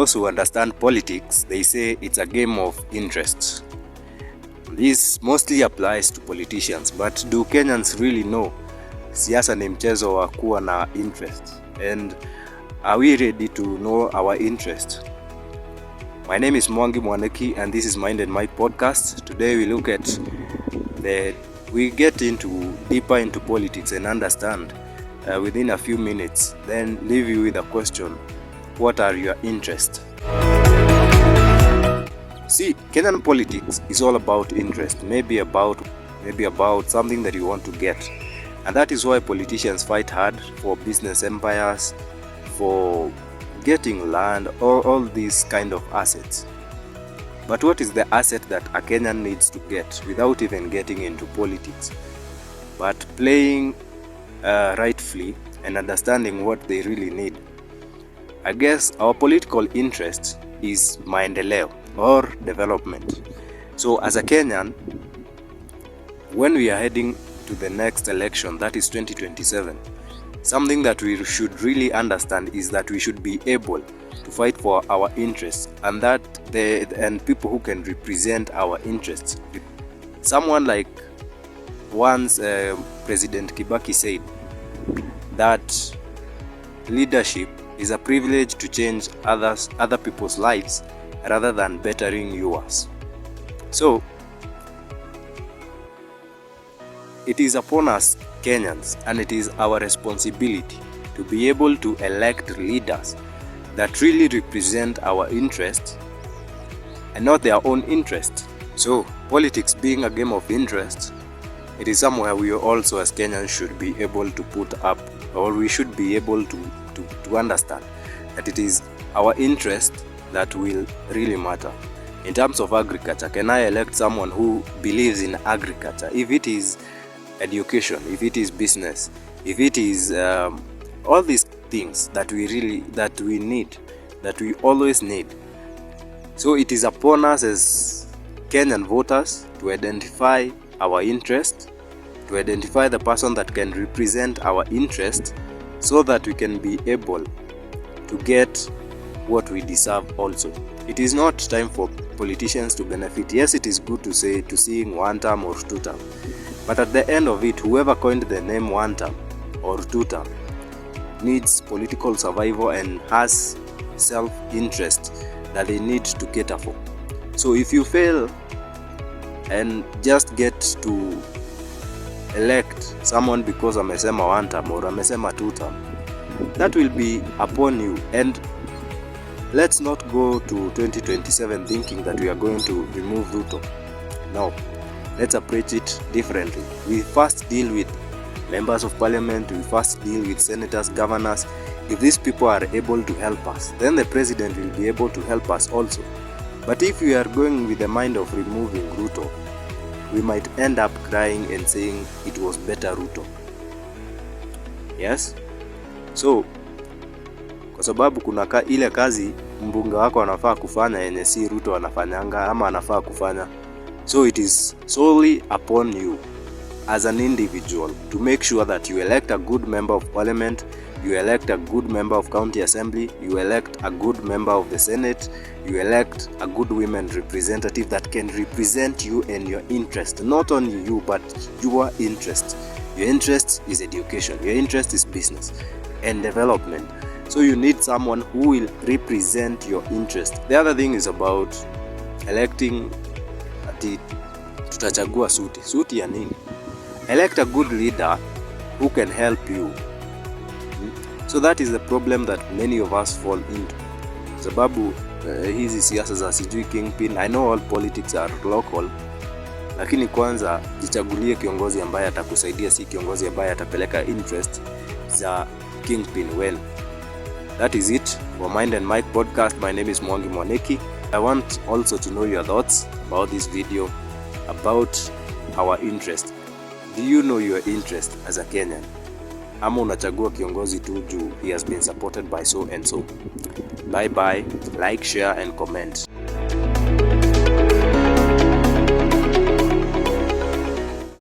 those who understand politics, they say it's a game of interests. This mostly applies to politicians, but do Kenyans really know siasa ni mchezo wa kuwa na interest? And are we ready to know our interest? My name is Wanjiku and this is Mind and Mike podcast. Today we look at we get deeper into politics and understand within a few minutes, then leave you with a question: what are your interests? See, Kenyan politics is all about interest, maybe about something that you want to get. And that is why politicians fight hard for business empires, for getting land, or all these kind of assets. But what is the asset that a Kenyan needs to get without even getting into politics? But playing rightfully and understanding what they really need. I guess our political interest is maendeleo or development. So as a Kenyan, when we are heading to the next election, that is 2027, something that we should really understand is that we should be able to fight for our interests, and people who can represent our interests. Someone like once President Kibaki said that leadership is a privilege to change other people's lives rather than bettering yours. So it is upon us Kenyans, and it is our responsibility to be able to elect leaders that really represent our interests and not their own interests. So politics being a game of interest, it is somewhere we also as Kenyans should be able to put up, or we should be able to understand that it is our interest that will really matter. In terms of agriculture, can I elect someone who believes in agriculture? If it is education, if it is business, if it is all these things that we need, that we always need. So it is upon us as Kenyan voters to identify our interest, to identify the person that can represent our interest, so that we can be able to get what we deserve also. It is not time for politicians to benefit. Yes, it is good to seeing one term or two term, but at the end of it, whoever coined the name one term or two term needs political survival and has self-interest that they need to cater for. So if you fail and just get to elect someone because amesema one term or amesema two term, that will be upon you. And let's not go to 2027 thinking that we are going to remove Ruto. No, let's approach it differently. We first deal with members of parliament, we first deal with senators, governors. If these people are able to help us, then the president will be able to help us also. But if we are going with the mind of removing Ruto, we might end up crying and saying it was better Ruto. Yes? So, kwa sababu kuna ile kazi mbunge wako anafaa kufanya yenye si Ruto anafanyanga ama anafaa kufanya. So it is solely upon you as an individual to make sure that you elect a good member of parliament, you elect a good member of county assembly, you elect a good member of the senate, you elect a good women representative that can represent you and your interest. Not only you, but your interest. Your interest is education, your interest is business and development. So you need someone who will represent your interest. The other thing is about electing tutachagua suti ya nini? Elect a good leader who can help you. So that is the problem that many of us fall into. Sababu hizi siasa za sijui kingpin. I know all politics are local, lakini kwanza jichagulie kiongozi ambaye atakusaidia, si kiongozi ambaye atapeleka interest za kingpin when. That is it for Mind and Mike podcast. My name is Wanjiku. I want also to know your thoughts about this video, about our interest. Do you know your interest as a Kenyan? Ama unachagua kiongozi tu juu he has been supported by so and so? Bye bye, like, share and comment.